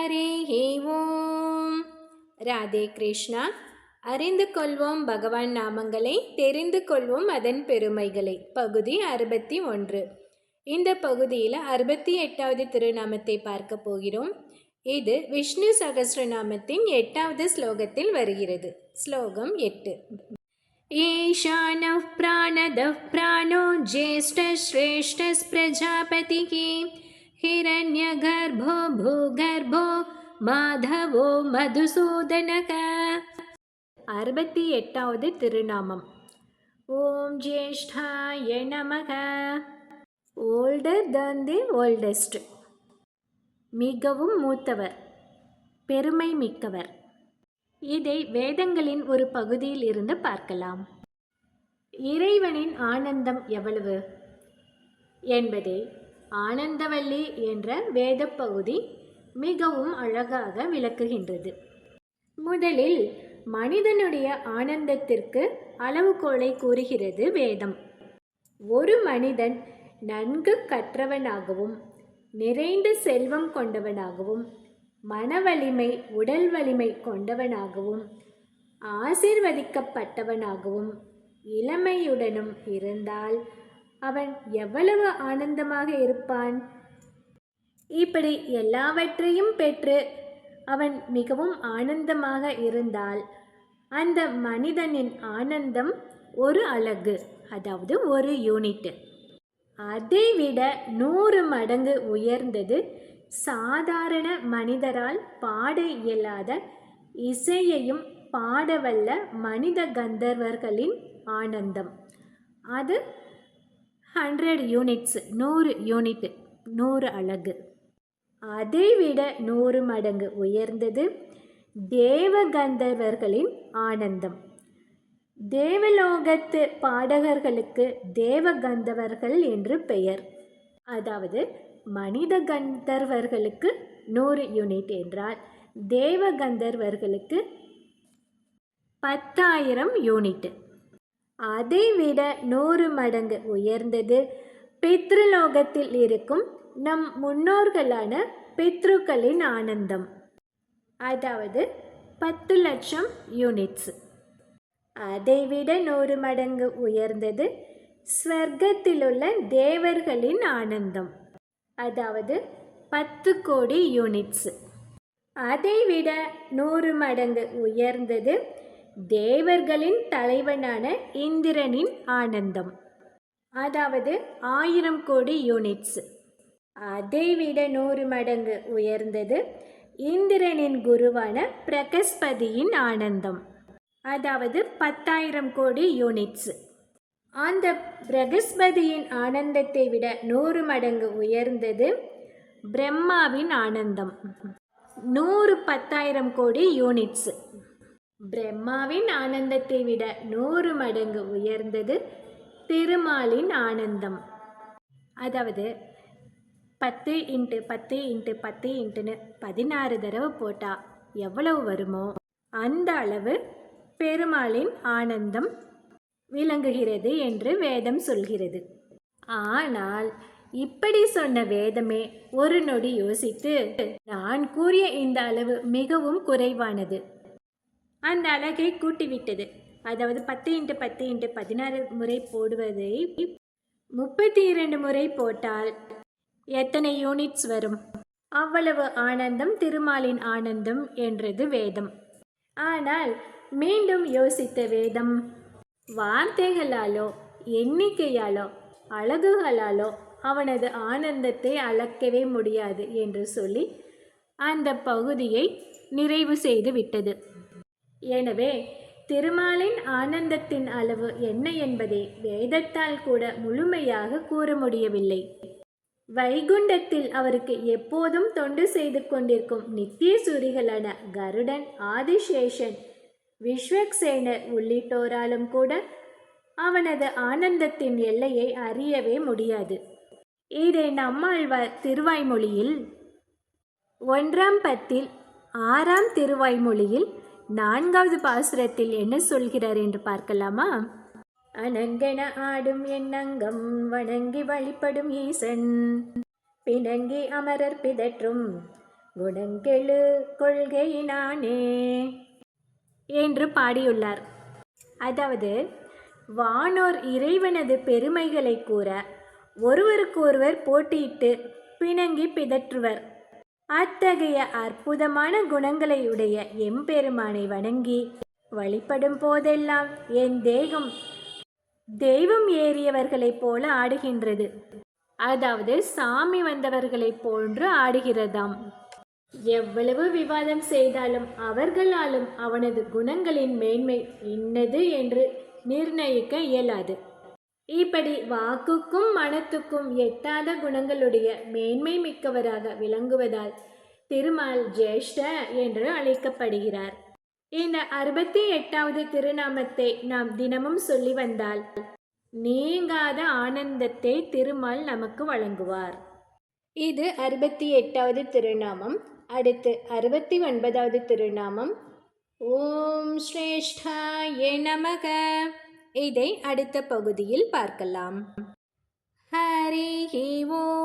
ஹரேஹே ஓம். ராதே கிருஷ்ணா. அறிந்து கொள்வோம் பகவான் நாமங்களை, தெரிந்து கொள்வோம் அதன் பெருமைகளை. பகுதி 61. இந்த பகுதியில் 68வது திருநாமத்தை பார்க்க போகிறோம். இது விஷ்ணு சகஸ்ரநாமத்தின் 8வது ஸ்லோகத்தில் வருகிறது. ஸ்லோகம் 8. ஈஷானः பிராணதः பிராணோ ஜேஷ்டஸ்ரேஷ்டஸ் பிரஜாபதிः हिरण्यगर्भो भूगर्भो माधवो मधुसूदनः. 68வது திருநாமம். ஓம் ஜேஷ்டாய நமக. ஓல்டர் than தி ஓல்டஸ்ட், மிகவும் மூத்தவர், பெருமை மிக்கவர். இதை வேதங்களின் ஒரு பகுதியில் இருந்து பார்க்கலாம். இறைவனின் ஆனந்தம் எவ்வளவு என்பதை ஆனந்தவல்லி என்ற வேத பகுதி மிகவும் அழகாக விளக்குகின்றது. முதலில் மனிதனுடைய ஆனந்தத்திற்கு அளவுகோலை கூறுகிறது வேதம். ஒரு மனிதன் நன்கு கற்றவனாகவும் நிறைந்த செல்வம் கொண்டவனாகவும் மனவலிமை உடல் வலிமை கொண்டவனாகவும் ஆசீர்வதிக்கப்பட்டவனாகவும் இளமையுடனும் இருந்தால் அவன் எவ்வளவு ஆனந்தமாக இருப்பான். இப்படி எல்லாவற்றையும் பெற்று அவன் மிகவும் ஆனந்தமாக இருந்தால் அந்த மனிதனின் ஆனந்தம் ஒரு அலகு, அதாவது ஒரு யூனிட். அதைவிட 100 மடங்கு உயர்ந்தது சாதாரண மனிதரால் பாட இயலாத இசையையும் பாடவல்ல மனித கந்தர்வர்களின் ஆனந்தம். அது 100 யூனிட்ஸ், 100 யூனிட், 100 அலகு. அதைவிட 100 மடங்கு உயர்ந்தது தேவ கந்தர்வர்களின் ஆனந்தம். தேவலோகத்து பாடகர்களுக்கு தேவ கந்தர்வர்கள் என்று பெயர். அதாவது மனித கந்தர்வர்களுக்கு 100 யூனிட் என்றால் தேவ கந்தர்வர்களுக்கு 10,000 யூனிட். அதைவிட 100 மடங்கு உயர்ந்தது பித்ருலோகத்தில் இருக்கும் நம் முன்னோர்களான பித்ருக்களின் ஆனந்தம். அதாவது 10 லட்சம் யூனிட்ஸ். அதைவிட 100 மடங்கு உயர்ந்தது ஸ்வர்க்கத்திலுள்ள தேவர்களின் ஆனந்தம். அதாவது 10 கோடி யூனிட்ஸ். அதைவிட 100 மடங்கு உயர்ந்தது தேவர்களின் தலைவனான இந்திரனின் ஆனந்தம். அதாவது 1000 கோடி யூனிட்ஸ். அதைவிட 100 மடங்கு உயர்ந்தது இந்திரனின் குருவான பிரகஸ்பதியின் ஆனந்தம். அதாவது 10,000 கோடி யூனிட்ஸ். அந்த பிரகஸ்பதியின் ஆனந்தத்தை விட 100 மடங்கு உயர்ந்தது பிரம்மாவின் ஆனந்தம். 100 10,000 கோடி யூனிட்ஸ். பிரம்மாவின் ஆனந்தத்தை விட 100 மடங்கு உயர்ந்தது திருமாலின் ஆனந்தம். அதாவது 10 × 10 × 10 × 16 தடவை போட்டால் எவ்வளவு வருமோ அந்த அளவு பெருமாளின் ஆனந்தம் விளங்குகிறது என்று வேதம் சொல்கிறது. ஆனால் இப்படி சொன்ன வேதமே ஒரு நொடி யோசித்து, நான் கூறிய இந்த அளவு மிகவும் குறைவானது, அந்த அழகை கூட்டிவிட்டது. அதாவது 10 × 10 × 16 முறை போடுவதை 32 முறை போட்டால் எத்தனை யூனிட்ஸ் வரும்? அவ்வளவு ஆனந்தம் திருமாலின் ஆனந்தம் என்றது வேதம். ஆனால் மீண்டும் யோசித்த வேதம், வார்த்தைகளாலோ எண்ணிக்கையாலோ அழகுகளாலோ அவனது ஆனந்தத்தை அளக்கவே முடியாது என்று சொல்லி அந்த பகுதியை நிறைவு செய்து விட்டது. எனவே திருமாலின் ஆனந்தத்தின் அளவு என்ன என்பதை வேதத்தால் கூட முழுமையாக கூற முடியவில்லை. வைகுண்டத்தில் அவருக்கு எப்போதும் தொண்டு செய்து கொண்டிருக்கும் நித்திய சூரிகளான கருடன், ஆதிசேஷன், விஸ்வக்சேனர் உள்ளிட்டோராலும் கூட அவனது ஆனந்தத்தின் எல்லையை அறியவே முடியாது. இதை நம்மாழ்வார் திருவாய்மொழியில் 1ஆம் பத்தில் 6ஆம் திருவாய்மொழியில் 4வது பாசுரத்தில் என்ன சொல்கிறார் என்று பார்க்கலாமா? அனங்கென ஆடும் எண்ணங்கம் வணங்கி வழிபடும் ஈசன், பிணங்கி அமரர் பிதற்றும் குணங்கெழு கொள்கையினானே என்று பாடியுள்ளார். அதாவது வானோர் இறைவனது பெருமைகளை கூற ஒருவருக்கொருவர் போட்டியிட்டு பிணங்கி பிதற்றுவர். அத்தகைய அற்புதமான குணங்களை உடைய எம்பெருமானை வணங்கி வழிபடும் போதெல்லாம் என் தேகம் தெய்வம் ஏறியவர்களைப் போல ஆடுகின்றது. அதாவது சாமி வந்தவர்களைப் போன்று ஆடுகிறதாம். எவ்வளவு விவாதம் செய்தாலும் அவர்களாலும் அவனது குணங்களின் மேன்மை இன்னது என்று நிர்ணயிக்க இயலாது. இப்படி வாக்குக்கும் மனத்துக்கும் எட்டாத குணங்களுடைய மேன்மை மிக்கவராக விளங்குவதால் திருமால் ஜேஷ்ட என்று அழைக்கப்படுகிறார். இந்த 68வது திருநாமத்தை நாம் தினமும் சொல்லி வந்தால் நீங்காத ஆனந்தத்தை திருமால் நமக்கு வழங்குவார். இது 68வது திருநாமம். அடுத்து 69வது திருநாமம் ஓம் ஸ்ரேஷ்டாய நமக. இதை அடுத்த பகுதியில் பார்க்கலாம். ஹரி ஓம்.